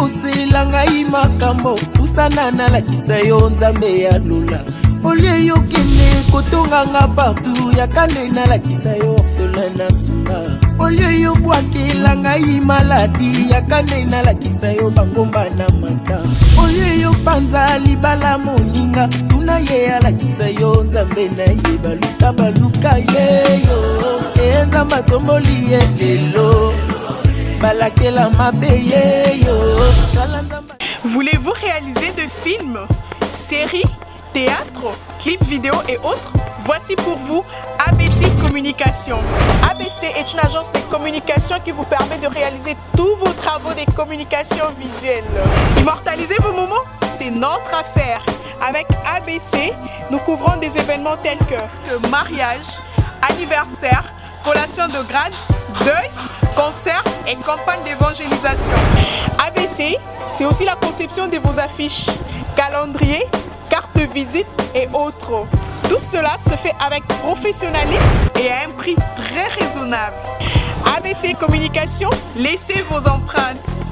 kosela ngai makambo pusana nalakisa yo nzambe ya lola olie yo kende kotonganga partout yakande nalakisa yo orphelin na sunga olie yo bwakela ngai maladi yakande nalakisa yo bangomba na mata olie yo panza libala moninga tuna ye alakisa yo nzambe na ye baluka yeyo nzamba tomboli ye lelo balakela mabe yeyo. Voulez-vous réaliser de films, séries, théâtre, clips vidéo et autres? Voici pour vous ABC Communication. ABC est une agence de communication qui vous permet de réaliser tous vos travaux de communication visuelle. Immortaliser vos moments, c'est notre affaire. Avec ABC, nous couvrons des événements tels que le mariage, anniversaire, collation de grade, deuil, concert et campagne d'évangélisation. ABC, c'est aussi la conception de vos affiches, calendrier, cartes de visite et autres. Tout cela se fait avec professionnalisme et à un prix très raisonnable. ABC Communication, laissez vos empreintes.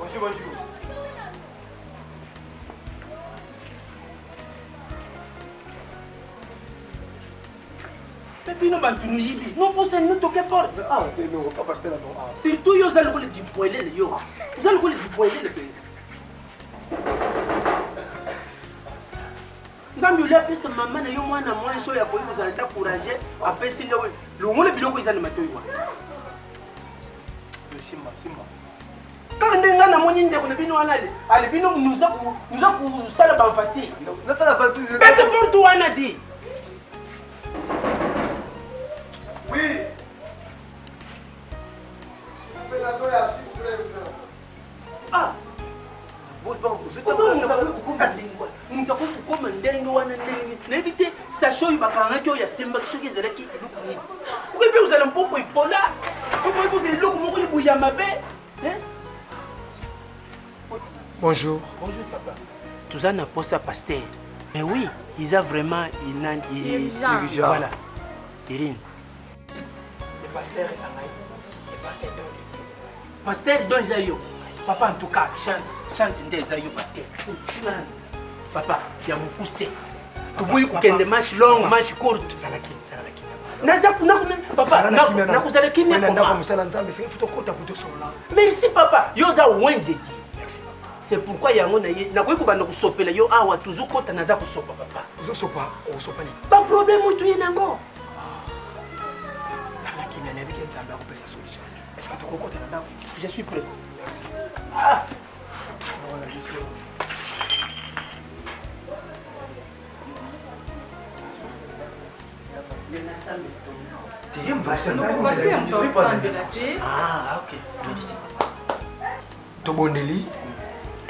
Bonjour. Puis nous bantu nous yibi. Non pour ça nous toquer porte. Ah, non, pas passer là-bas. Surtout yo za le du poêler le yo. Vous allez le du poêler le pays. Nzambi ule pesa mama na yo mwana mwana show ya ko vous allez t'encourager à pesa le mole biloko izana matoywa. Simba. Quand on a mon indé, on a bien nous a sala banfati. Na sala banfati. Pète pour toi on a dit. Oui. S'il vous plaît, la soya, s'il vous plaît, Ah. Bon, je te n'évitez sa show il va quand il y a Simba qui est là qui vous allez un peu pour là. Vous allez le coup pour y amabe. Bonjour. Bonjour papa. Tout ça n'a pas ça pasteur. Mais oui, ils ont vraiment voilà. Irine. Le pasteur est Sangaï. Le pasteur donne des dieux. Pasteur donne Zayo. Papa en tout cas, chance des Zayo pasteur. Papa, il y a beaucoup poussé. Tu vois qu'il y a des manches longues, manches courtes. Salaki. Papa, merci papa. Yoza wende. C'est pourquoi il y a un na ko kubanda kusopela yo awa toujours kota naza kusopa papa. Zo sopa, o sopa ni. Pas problème tu y nango. Salaki na nabi kenza ba ko pesa solution. Est-ce que tu kokota na ndako? Je suis prêt. Merci. Ah. Voilà, je suis. Ah, ok. Merci. Tobondeli,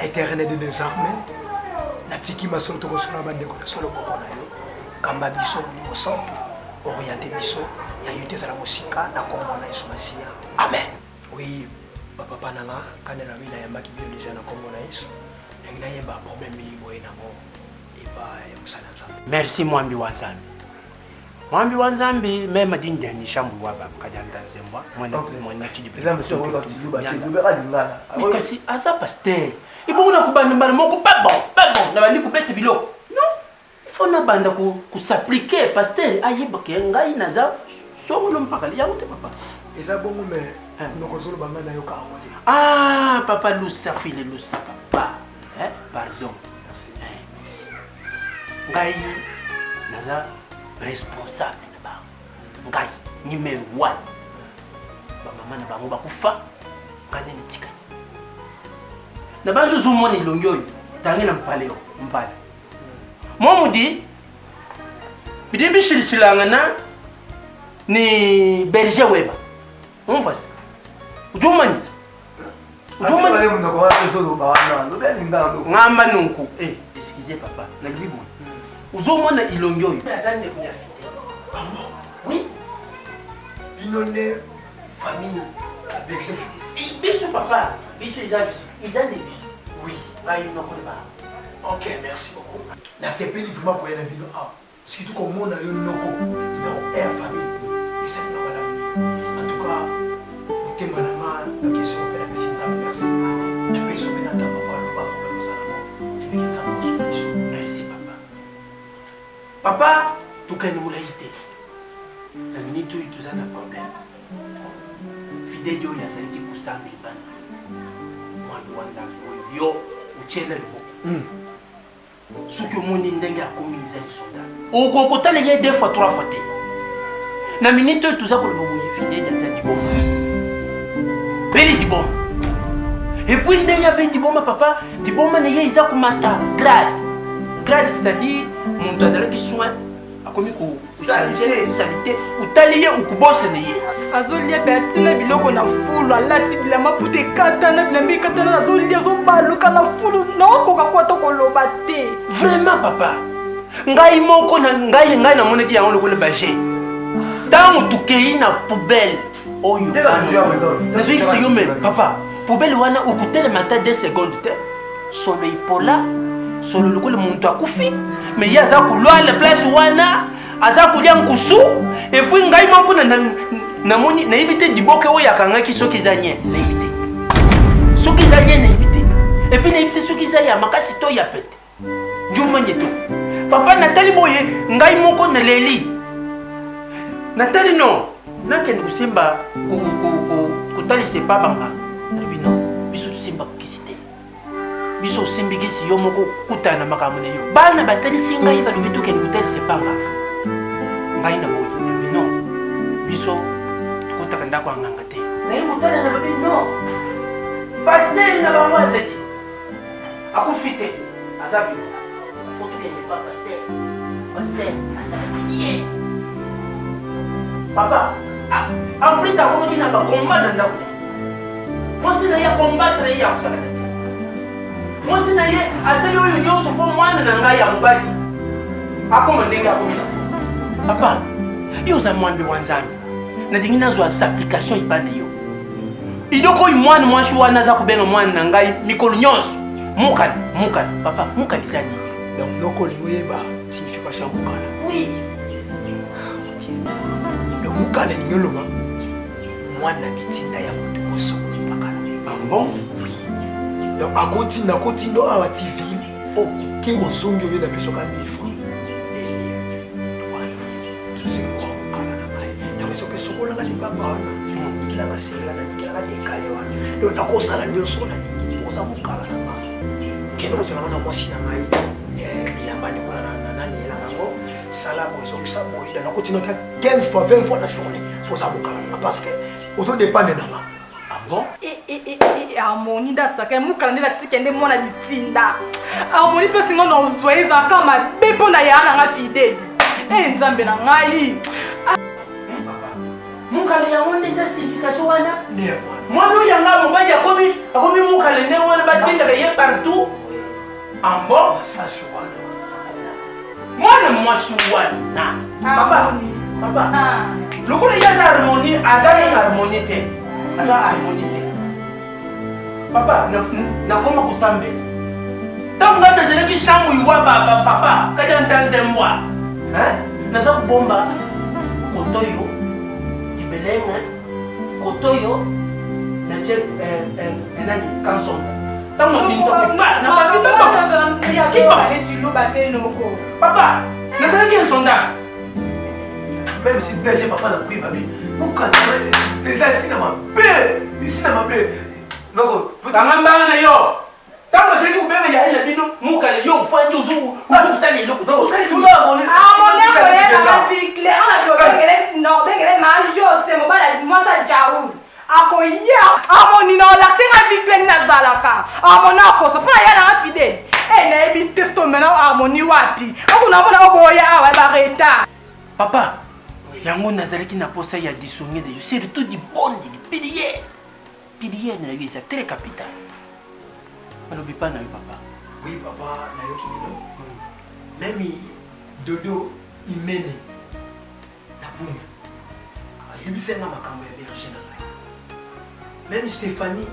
éternel des armées, natiki masolo tokosona bandeko na solo kokona yo, kamba biso monimo sample, orienté biso, ya yote za la musika na komona Yesu Masia. Amen. Oui, papa nanga kanela mina yambaki bino déjà na komona Yesu. Ngina yeba problème milibo enango eba ya musala nzambe. Merci Mwambi wa Nzambe. Mwambi wa Nzambe mema dinja ni shambu wa baba kajanda nzembwa mwana kidi Les hommes sont repartis, nous battons, nous verrons l'ingala. Kasi asa pasteur. Ibo na kubanda mbana moko pas bon. Na bandi kubete bilo. Non. Il faut na banda ku s'appliquer pasteur ayeba ke ngai naza solo mpaka ya wote papa. Eza bongo me nokozolo banga na yo ka wote. Ah papa lusa file lusa papa. Pardon. Merci. Merci. Ngai naza responsable na ba. Ngai numéro 1. Ba mama na bango bakufa kane nitika. Na banjo zumoni longoyo tangena mpaleo mpala. Momudi bidimbi shilishilangana ni berger weba. On voit ça. Ujumani. Ngamba nunku. Excusez papa. Na libo. Uzomona ilongoyo. Azande kunya fite. Oui. Binone famille avec ses filles. Biso papa. Biso ils ont des biso. Oui. Là ils n'ont pas. Ok, merci beaucoup. La CP vraiment pour un bino a. Surtout comme on a eu noko. Non, air famille. Et c'est non madame. En tout cas, on t'aime madame la question pour la médecine ça merci. Tu peux sauver dans ta papa le pas pour nous allons. Tu veux ça pour solution. Merci papa. Papa, tu connais mon laïté. La minute où tu as un problème. Fidèle Dieu, il y a celle qui pousse à m'éban. Moi, je suis yo, ou tchèle le mot. Ce que mon indéga a commis, c'est le soldat. Au concours, il y a 2 fois 3 fois. La minute où tu as pour le fidèle, il y a celle qui bombe. Belle du bon. Et puis, il y a bien du bon, papa. Du bon, il y a Isaac Mata, grade. Grade, c'est-à-dire, mon toilet qui soin. Akomi ko salité utaliye ukubose neye azolia beatina biloko na fulu alati bilama pute katana bilambi katana na zolia zo baluka na fulu no koka kwata koloba te vraiment papa ngai moko na ngai na moneki yango lokole baje tango tukei na poubelle oyo na zui kiso me papa poubelle wana ukutele mata 2 secondes te solo ipola solo lokole muntu akufi mais ya za kulwala place wana aza kulia nkusu et puis ngai moko na moni na ibite diboke oyo yakangaki soki zanye na ibite soki zanye na ibite et puis na ibite soki zaya makasi to ya pete njuma nyeto papa natali boye ngai moko na leli natali no nakende kusimba kutali se papa nga bino biso simba kisite biso simbigisi yo moko kutana makamune yo bana batalisi ngai balobi tokende kutali se panga ngai na boye bino biso tukotaka ndako anganga te naye kutana na babi no pasteur na bango azeti akufite azabi faut tukende pa pasteur asaliye papa en plus akomaki na bakomba na ndako mwasi na ye akombattre ye akosalaka mwasi na ye asali oyo nyonso mpo mwana na ngai ya mobali akoma ndenge akomi na fo papa yo oza mwambi wa nzambe nadingi nazwa application ibanda yo iloko oyo mwana mwasi wana aza kobenga mwana na ngai mikolo nyonso Moukal, papa, Moukal les amis. Donc, loko lingoyeba signification mukala. Oui. Le mukala ningoloba mwana bitinda ya mutu mosoko bakala. Ah bon? Oui. Donc, akoti ndo awa TV. Oh, qui ozongi oyo na biso ka 1000 francs. Voilà. C'est quoi mukala na ngai? Na biso pe sokola ka libamba wana. Ikila ka sela na ikila ka dekale wana. Donc, nakosala nyonso na nini? Oza mukala na ngai. Keno kozala na mwasi na ngai. Bilambani kuna na nani yango sala bozongisa boyi na continue 15 fois 20 fois la journée pour ça mukala parce que ozo dépendre na ma. Ah bon? Harmonie dasaka mukala ndela kisikende mwana bitinda. Harmonie pe singo na uzoeza kama bepo na yana nga fidèle. Nzambe na ngai. Mukala yango ndeza signification wana? Ne mwana yanga mobali akomi mukala ne wana batinda ye partout. Ah bon? Ça souvent. Mwana mwasi wana. Papa. Lokola yaza harmonie, aza na harmonie te. Aza harmonie te. Papa, nakoma kusambe. Tanga nazalaki shangu yuwa papa, kada ntanze mbwa. Naza kubomba kotoyo, kibelenga, kotoyo, na che nani kansonga. Papa, nazalaki un soldat. Même si déjà papa n'a pris ma vie, pourquoi déjà ici dans ma paix, ici dans ma paix. Non, Tangamba na yo. Tango zeki kubeba ya ile bino mukale yo ufanye uzungu usali loko. tout là mon akoya amoni na la senga vikle na zalaka amona akoso fana yana nga fidèle na ebi testo mena amoni wapi akuna mona oboya awa bareta. Papa, yango nazalaki na posa ya disonner de surtout du bon du pilier. Pilier na l'église très capital. Alobi pa na yo papa. Oui papa na yo kinino. Même dodo imene na bunga. Ayibisenga makambo ya berger na. Même Stéphanie,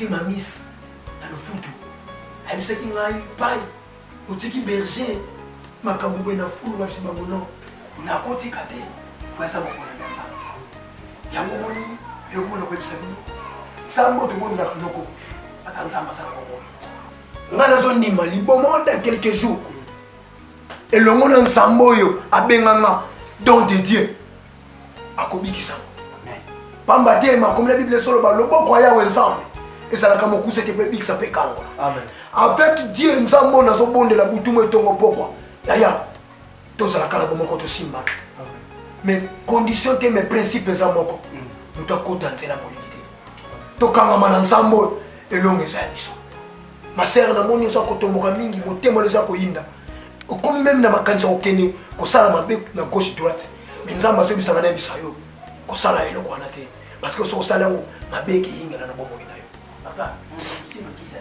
ma miss, dans le foot, elle sait qu'il y a un paille, ou qui berger, ma camboubé na fou, ma fille mamono, na côté kate, pour ça mon bonheur. Ya mon moni, le monde ne peut pas ça mot de monde na knoko, attends ça ça ko. Ngana zone ma libomo dans quelques jours. Et le monde ensemble yo abenganga don de Dieu. Akobikisa. Pamba te ma comme la Bible solo ba lobo kwaya ensemble et ça la kama kusete pe big ça pe kangwa. Amen. Avec Dieu nzambo na so bonde la butumo etongo pokwa. Yaya. To ça la kala bomoko to simba. Mais condition te mes principes za moko. Muta kota nzela bolide. To kanga mana nzambo elonge za biso. Ma sœur na moni so ko tomboka mingi motema leza ko yinda. Comme même na makanisa okene ko sala mabe na gauche droite. Mais nzamba so bisanga na bisayo. Ko sala eloko wana te. Parce que ce salaire, ma belle qui est dans le papa, c'est qui ça?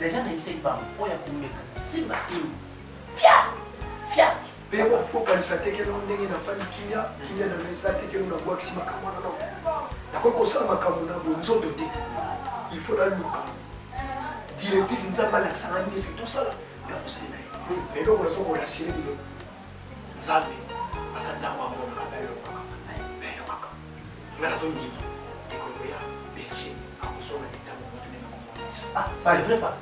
Déjà, je ne sais pas. C'est ma fille. Fiat. Mais pourquoi ça te que l'on est dans la famille qui a dans les athées que l'on a boit si ma camona non. D'accord, ça ma camona, nous autres, il faut la louka. Directif, nous avons la salle, c'est tout ça là. Mais donc, on a son relation. Nous avons ah, c'est vrai pas.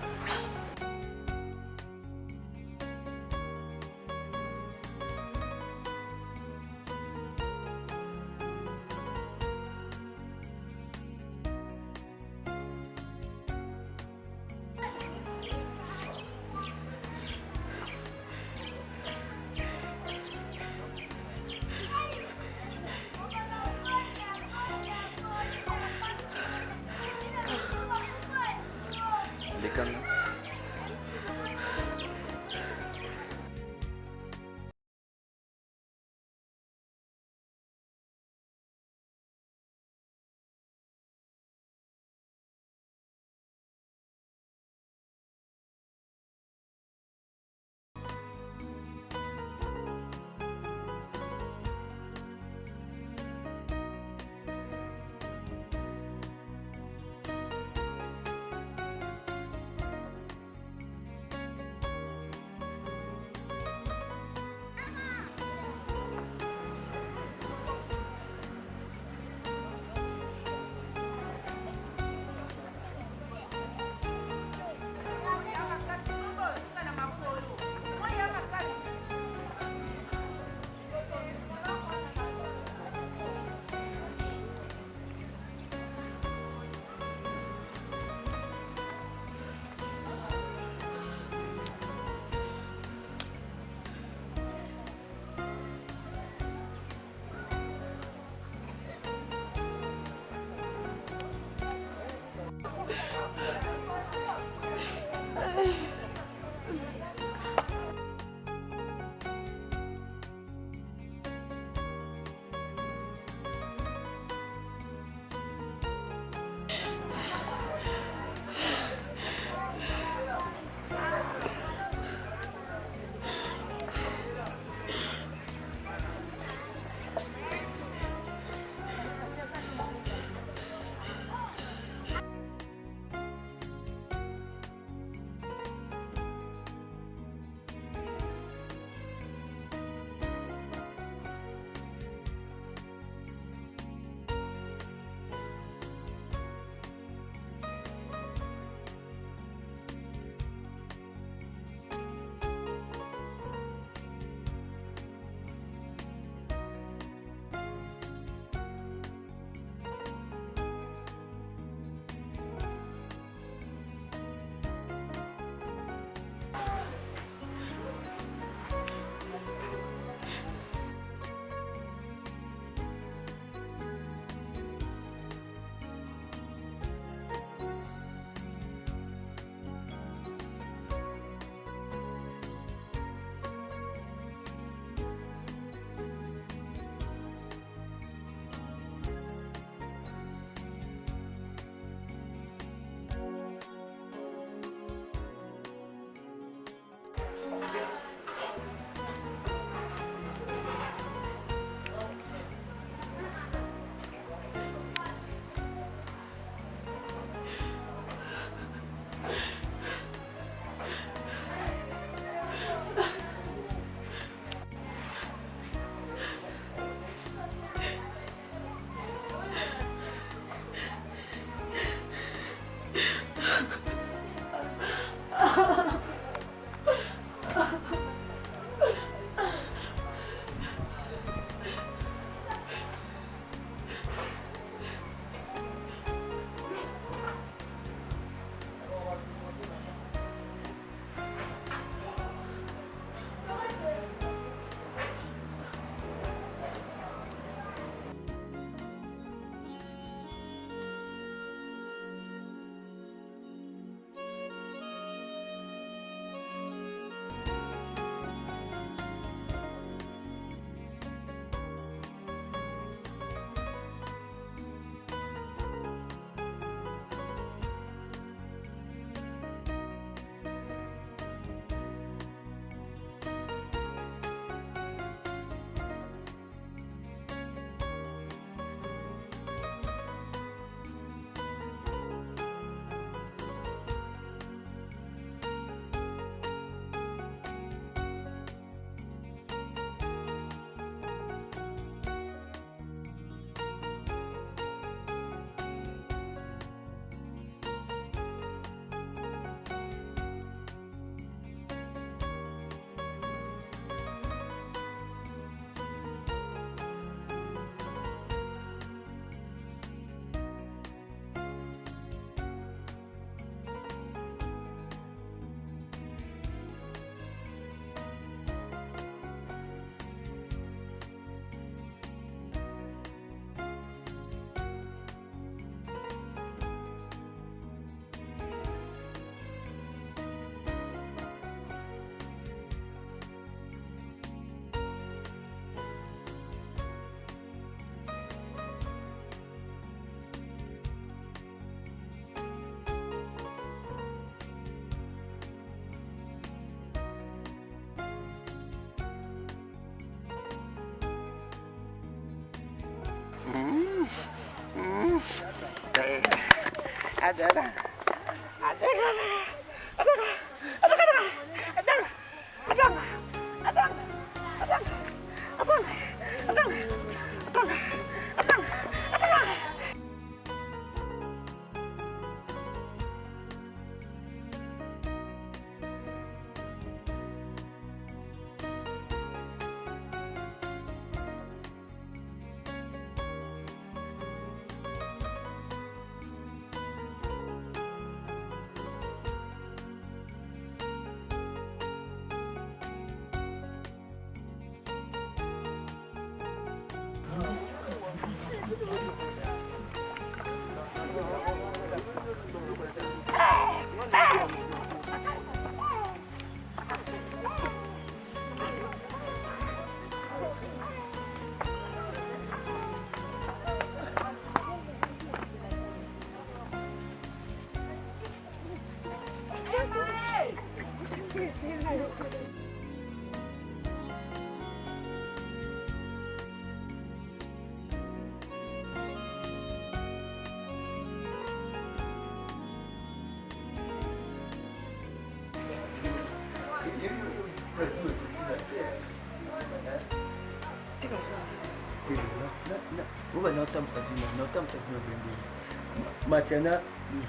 Matiana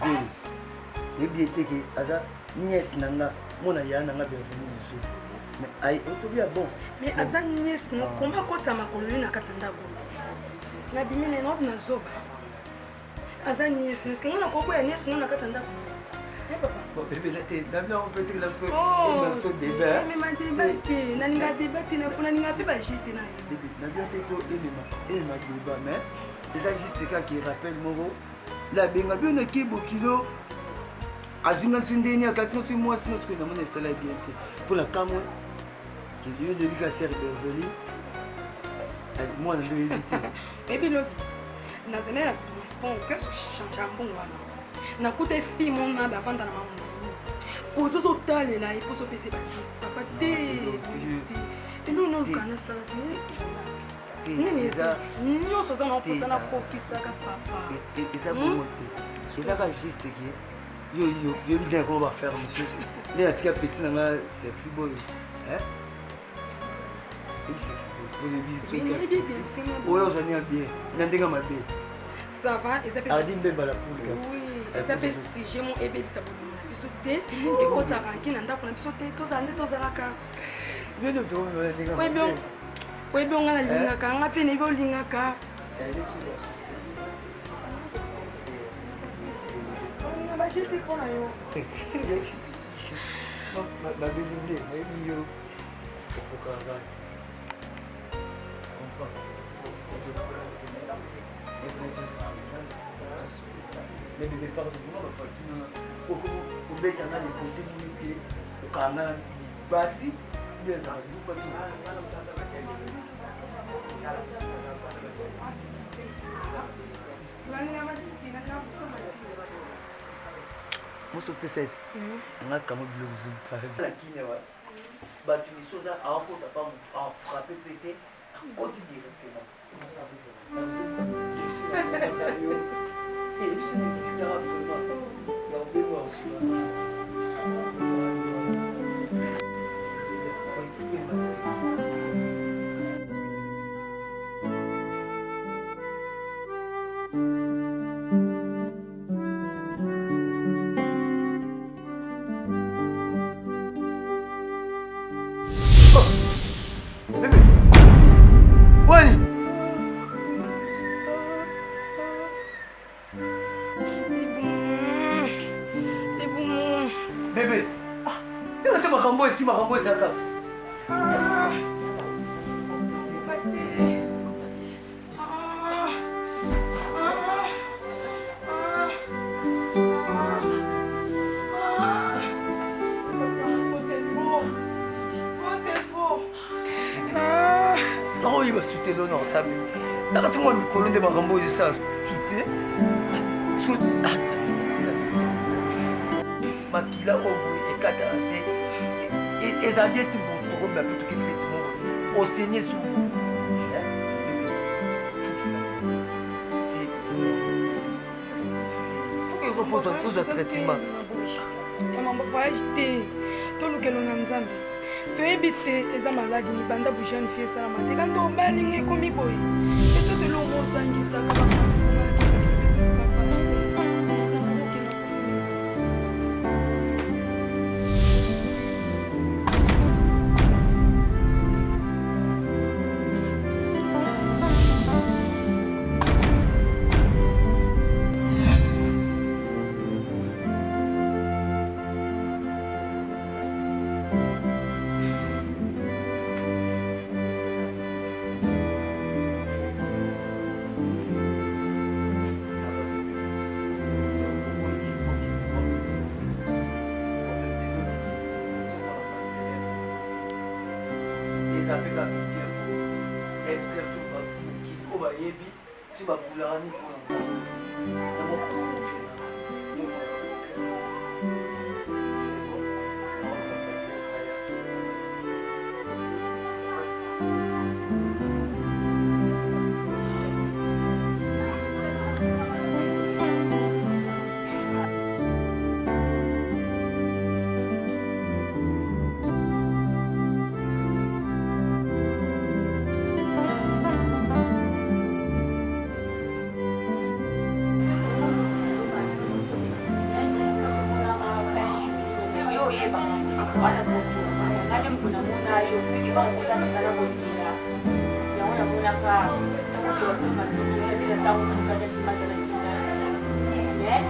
Zulu. Nebi teke aza nièce nanga mona ya nanga bienvenue Zulu. Mais ai otobia bon. Mais aza nièce no komba kota makoloni na katanda go. Na bimene no na zoba. Aza nièce no kinga ko boya nièce no na katanda go. Eh papa. Bon bébé là t'es d'abord on peut dire là que on se débat. Mais ma débat na ninga débat na pona ninga pe ba jete na. Bébé na bien te ko et ma débat mais c'est juste cas qui rappelle Moro. La benga bien na kibo kilo. Azinga sindeni akasi no moi sino ce que na mon installer bien pour la camon qui vieux de lui casser Beverly. Moi je vais éviter. Baby love. Na zena na respond qu'est-ce que change un bon wana. Na kote fi mon na davanda na maman. Pozo so tale la ipo so pese batiste. Papa te. Et nous non kana sala te. Nini eza? Nyo so za na posa na kokisa ka papa. Et ça bon monter. Et ça ka juste que yo bien qu'on va faire monsieur. Les atika petit na sexy boy. Hein? C'est sexy boy. Oui, j'en ai bien. N'endenga ma bien. Ça va, et ça peut Adim bemba la poule. Oui, et ça peut si j'ai mon bébé ça peut na biso te et quand ça ranki na ndako na biso te to za ka. Bien de toi, n'endenga. Oui bien. Oui bien on a lingaka, nga pe ne bo lingaka. On va jeter pour là yo. Ma béline, ma yo. Pourquoi ça? Les bébés partent de moi parce que au bête on a les côtés bouillés au canal bassi bien ça vous pas tout moi ce que c'est on a comme blues la kinewa bah tu les choses à en pas en frapper péter continue directement. Et puis c'est des cigares vraiment. Il y a un bémol sur bébé. Wani. Bébé, c'est ma rambo ici, ma rambo ici. Non, il va sauter l'honneur, ça. Là, c'est moi, le colon de ma rambo ici, ça sauter. Parce que. Ah, ça. Makila oboy ekatante ezali eti moto tokomi ape toki feti moko osenye suku foke pose aux traitements. Maman voyage te. To lukelo na nzambe. To ebite eza maladi ni banda bu jeune fille sala mate quand to balinge komi boy. Et to te longo zangisa ka ba.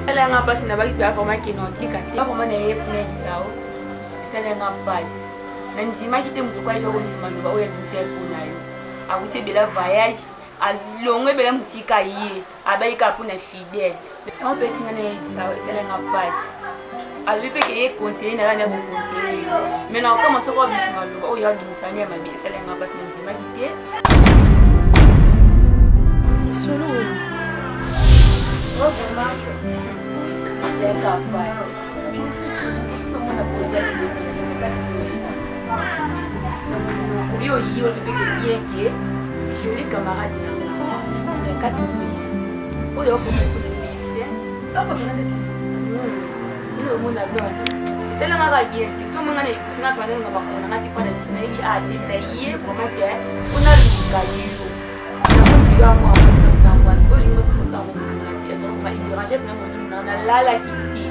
Sala nga pas na bagi pa forma kinotika. Ako man na hepnet sao. Sala nga pas. Nanzima kite mtu kwa hiyo mzima ndo oya nse kunayo. Akute bila voyage, alongwe bila musika yi, abai ka kuna fidèle. On peut tinga na sao sala nga pas. Albipe ke ye conseiller na na ko conseiller. Maintenant comment ça ko mzima ndo oya ndimisania mabi sala nga pas nanzima kite. Solo. Capaz. Hiyo ndio que joli camarade na kati mimi. Oyo ko mimi. Hapo tunaleta. Ndio mwana ndo. Sela mara bien. Kiso mwana ni kusina kwa nini ngakona ngati kwa nini sina hivi na yeye vraiment que kuna luka hiyo. Ndio mwa msamba sio lingo sio va ignorer na na lala kiti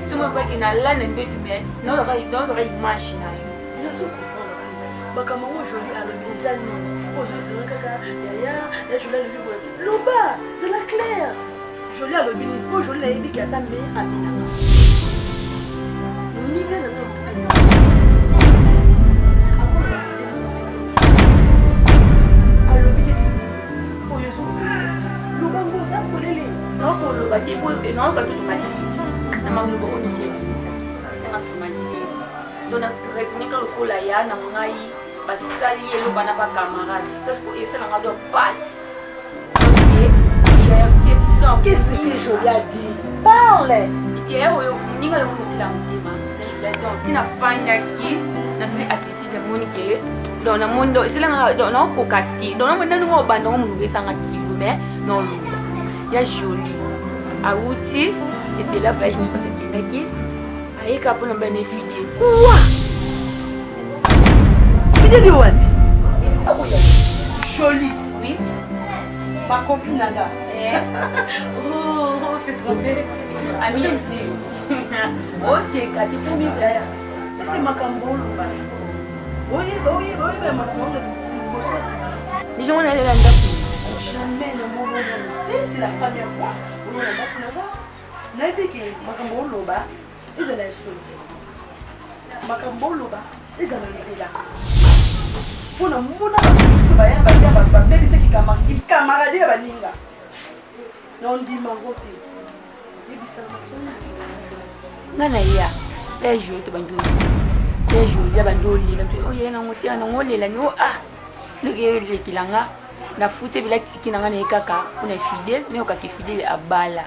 tu me vois que na la nembe tu bien non va imagine na yo je suis comprendre baka maman joli à l'hôpital aujourd'hui c'est kaka ya joli le loba de la claire joli à l'hôpital ko joli na yebi ka sa me amina ni na na non quand tu m'as dit na maglubo ko ni siya bisa sanga tumani donc na raisonner quand le cola ya na ngai basali elo bana ba camarade ça ce que ça na do passe et il a aussi non qu'est-ce que je lui dit parle et oyo ninga yo mutila mutima donc tina fanya ki na sili attitude de monique donc na mondo sila nga donc na ko kati donc na mondo ngo banda ngo mungu sanga kilo mais non lu ya joli Aouti et puis là je n'ai pas cette qui aïe pour nous bénéficier quoi fidèle de what joli oui ma copine là oh c'est trompé ami dit oh c'est quand tu peux mieux c'est ma cambolo oui ma cambolo les gens on allait là jamais le moment c'est la première fois naibiki makambo oloba ezala esolo makambo oloba ezala nzela mpona mona basusu bayana batia babebisaki camarade ya baninga na ondima ngo te yebisana masoni nga na ya lejo to bandoli lejo ya bandoli na to oyena ngosia na ngolela ni o lekilanga na futi bila tsiki na nga na ekaka kuna fidèle mais okaki fidèle abala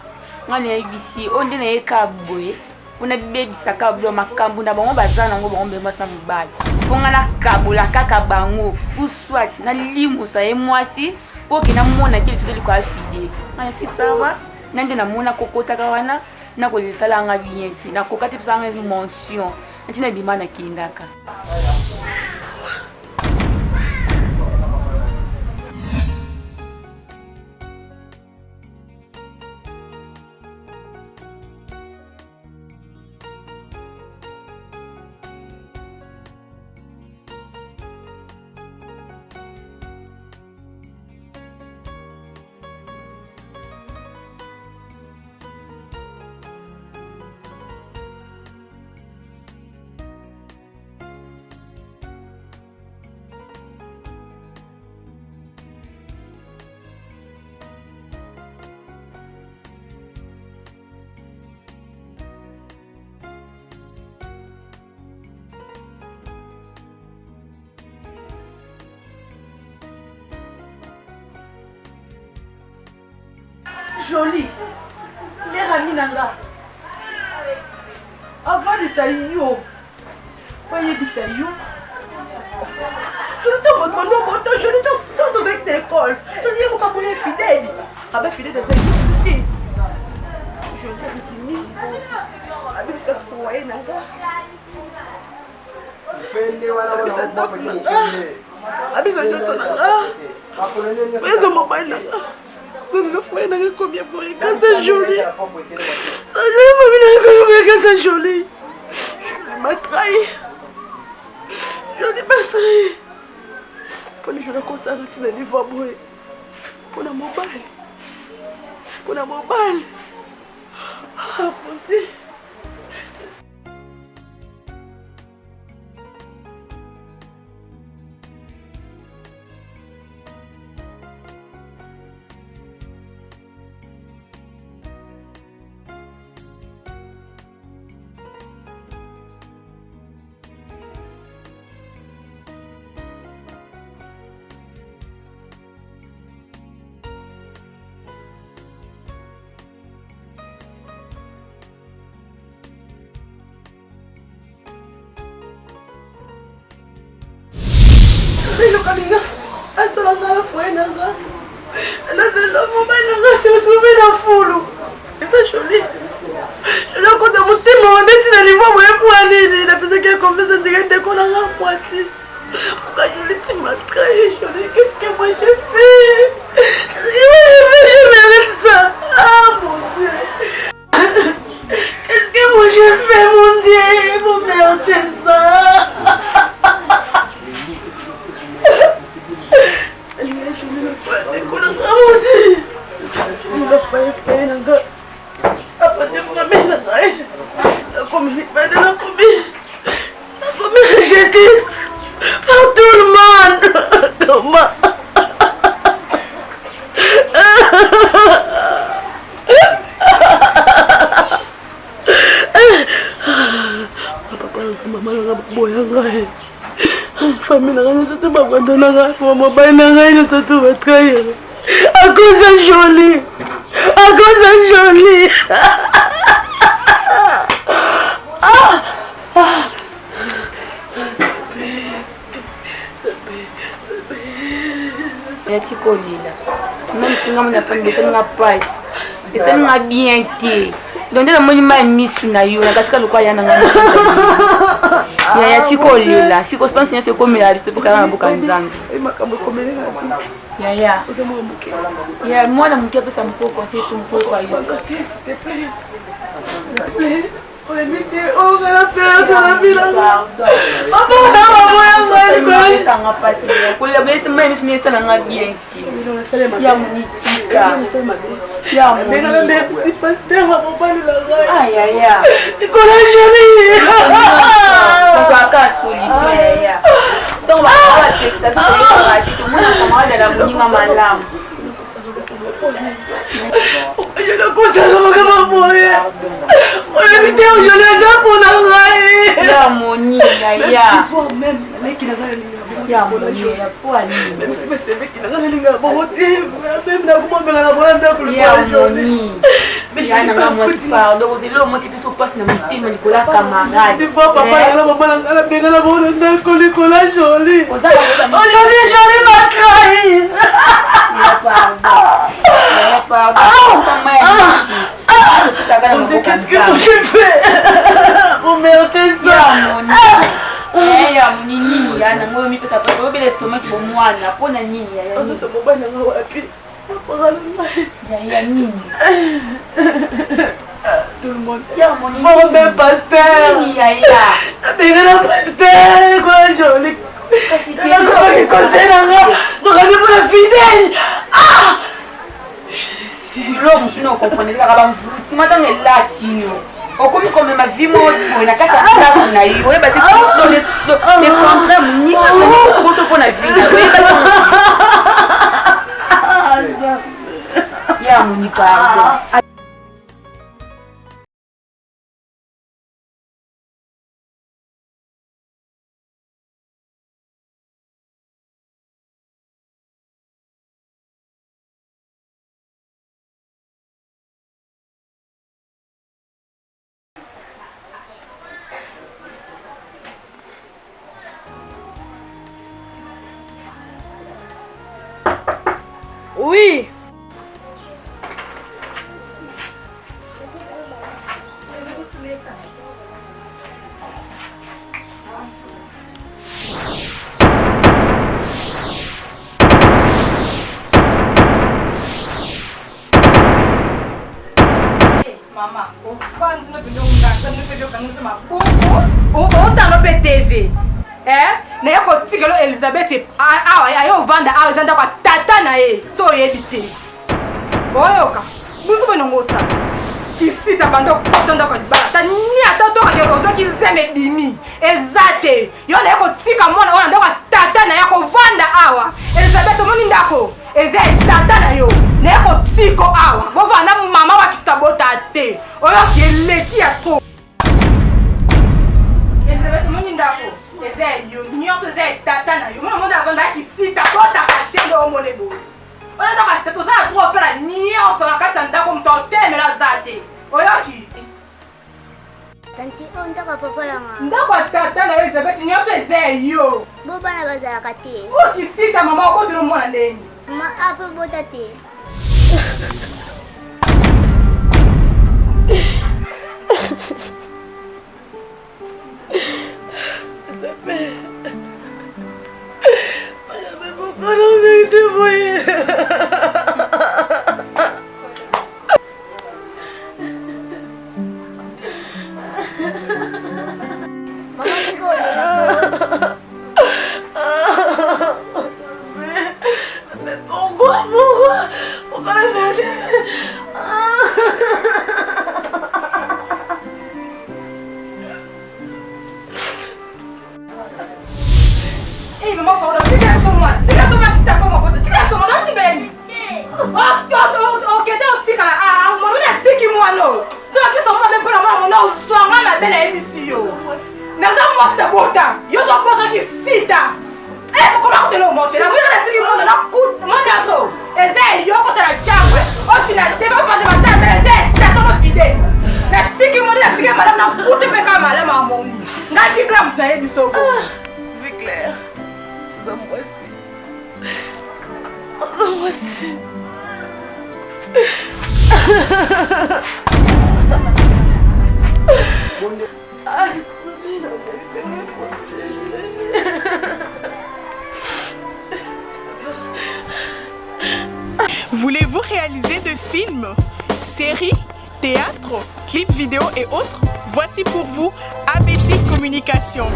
nga na ebisi onde na eka boye una bebisa ka blo makambu na bango bazana ngo bango mbema sa mubala fonga na kabola kaka bango uswat na limu sa emwasi poki na mona ke tsudeli kwa fidèle nga si sawa nande na mona kokota ka wana nakolesalanga bien te nakoka te pesanga mention ntina bima nakendaka. Jolie, mère amie nanga. Avant de ça yo, voyez de ça yo. Je ne te demande pas, je ne te demande avec l'école. Je ne dis pas pour les fidèles. Ah ben fidèles de ça yo. Je ne dis pas. Abi ça foyer nanga. Abi ça juste nanga. Mais ça m'a pas nanga. Le foyer n'a combien pour les cas, c'est joli. C'est joli. Je m'a trahi. Je dis pas trahi. Pour les jours comme ça, tu n'as pas voir pour la mobile. Pour la mobile. Ah, mon Dieu. Le cabinet, hasta la nave fue nanga. La mobile s'est retrouvée dans la foule. C'est joli. Je l'ai causé mon petit monde, tu n'as pas vu pour aller. La personne qui a confié en direct qu'on a remplacé. Pourquoi je lui dis ma trahi, joli, qu'est-ce que moi j'ai fait? Je mérite ça. Ah mon Dieu. Qu'est-ce que moi j'ai fait, mon Dieu? Vous méritez ça. Rejeté par tout le monde. Thomas. Famille n'a pas de abandonner, maman n'a pas de trahir. À cause de Jolie. À cause de Jolie. Yati kolila. Même si on a fait des na price. Et ça n'a bien été. Donc la moi m'a mis sur na yo na kasika lokwa yana ngana. Ya yati kolila. Si ko pense c'est comme la reste pour ça na boka nzangu. Ya. Ya moi na mke pesa mko conseil tu mko kwa yo. On est mis on va la faire dans la ville. Ça n'a pas passé. Pour les blessés, même si ça n'a bien. Il y a mon itika. Il y a mon même si pasteur a pas de la aïe aïe aïe. Il connaît Jolie. On va pas solution. Donc on va faire ça. Tout le monde a commencé à la moninga malam. Je ne conserve pas pour rien. On a mis des gens pour la la moni, ya. Même qui n'a pas ya moni, ya pour aller. Même si c'est mec qui n'a pas linga boboté, même na comment me la voilà dans le ya moni. Mais ya na moi pas donc de l'eau moi qui peut se passer na mutima Nicolas camarade. C'est pas papa la maman la benga la bonne dans Nicolas Jolie. Aujourd'hui Jolie m'a trahi. Ya pardon. Ya pardon. Qu'est-ce que je fais? Oh merde, ça. Ya moni nini ya na ngoyo mipesa pa obe l'estomac bo mwana pona nini ya ya ozo se boba na wapi ya nini tout le monde ya moni oh mais pasteur nini ya mais le pasteur quoi joli kasi tu comment que conseil na nga donc on est pour la fidèle ah l'homme sinon comprenez la ba mvuti matanga latino okomi comme ma vie moi na kati ya ndako na yo oyeba te le contraire ni koso mpona vie na oyeba ya moni pardon. oui Mama, ofanzi no video ngaka no video kanu to mabuku otano pe TV na yako tikelo Elizabeth ayo vanda azanda kwa tata na ye so yebite oyoka buzu bonongosa kisita bando kotanda kwa bala tani atoto ka yozo kizeme bimi ezate yo na yako tika mwana wana ndako tata na yako vanda awa Elizabeth moni ndako eze tata na yo na yako tiko awa bova na mama wa kistabota te oyo keleki ya to Elizabeth moni ndako eze yo nyonso eze tata na yo mona avanda kisita bota katendo omone bo ona ndako tata za trop faire nyonso na kati ndako mtotemela zate oyoki tanti o ndako papa langa ndako tata na Elizabeth nyonso eze yo bo bana bazalaka te okisita mama okodiro mwana ndeni ma ape bota te Voulez-vous réaliser de films, séries, théâtre, clips vidéo et autres? Voici pour vous ABC Communication.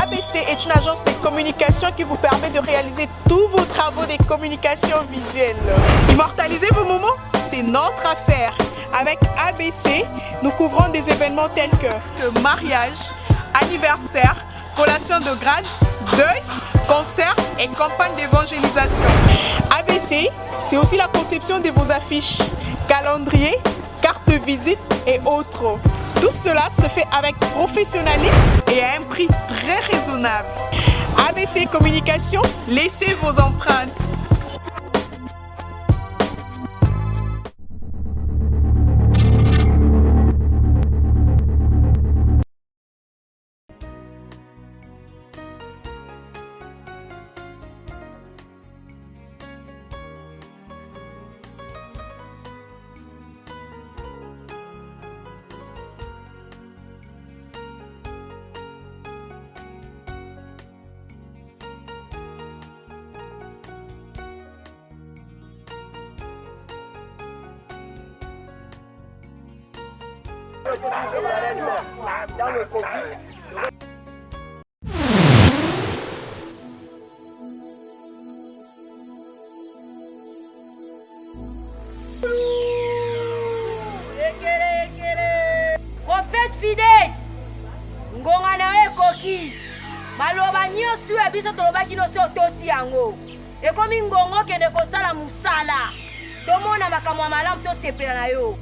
ABC est une agence de communication qui vous permet de réaliser tous vos travaux de communication visuelle. Immortaliser vos moments, c'est notre affaire. Avec ABC, nous couvrons des événements tels que mariage, anniversaire, collation de grade, deuil, concert et campagne d'évangélisation. ABC, c'est aussi la conception de vos affiches, calendrier, cartes de visite et autres. Tout cela se fait avec professionnalisme et à un prix très raisonnable. ABC Communication, laissez vos empreintes. Prophète fidèle, ngonga na ekoki. Maloba nyonso ya biso tolobaki nyonso tosi yango. Ekomi ngongo kende kosala musala. Tomona makambo ya malamu tosepela na yo.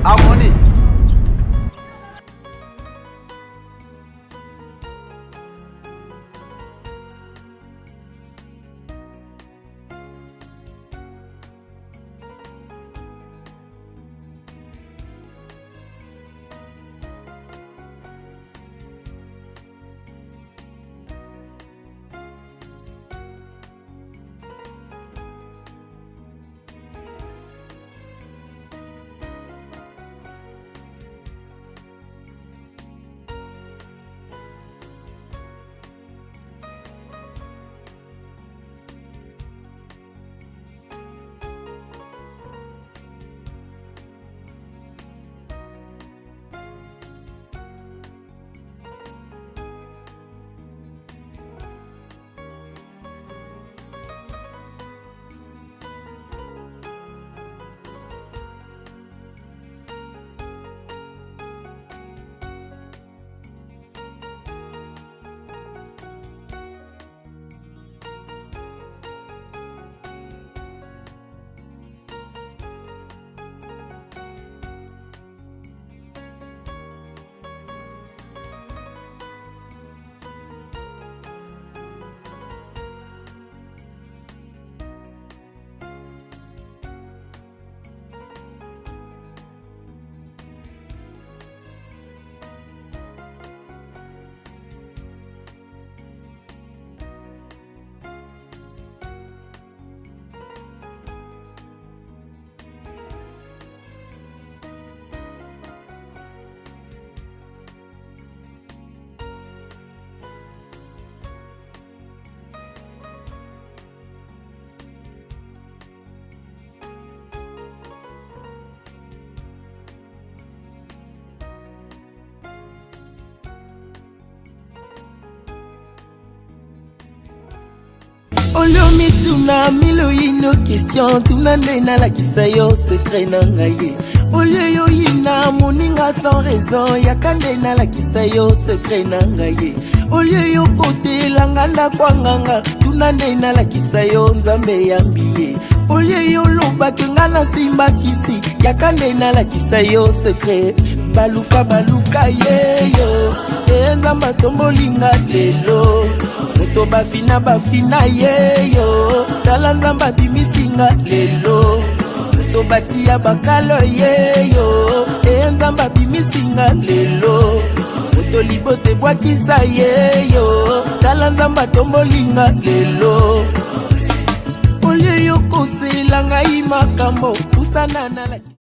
Harmonie. Olio mituna milo ino question tuna nde nalakisa yo secret na ngai olie yo yina moninga sans raison yaka nde nalakisa yo sekre na ngai olie yo kotelanga ndakwanganga tuna nde nalakisa yo nzambe yambi ye olie yo lobaki nga na simbakisi yaka nde nalakisa yo sekre baluka yeyo nzambe atombolinga lelo moto bafina yeyo tala nzambe abimisinga lelo moto batia bakalo yeyo nzambe abimisinga lelo moto libote bwakisa yeyo tala nzambe atombolinga lelo olie yo kosela ngai makambo pusana na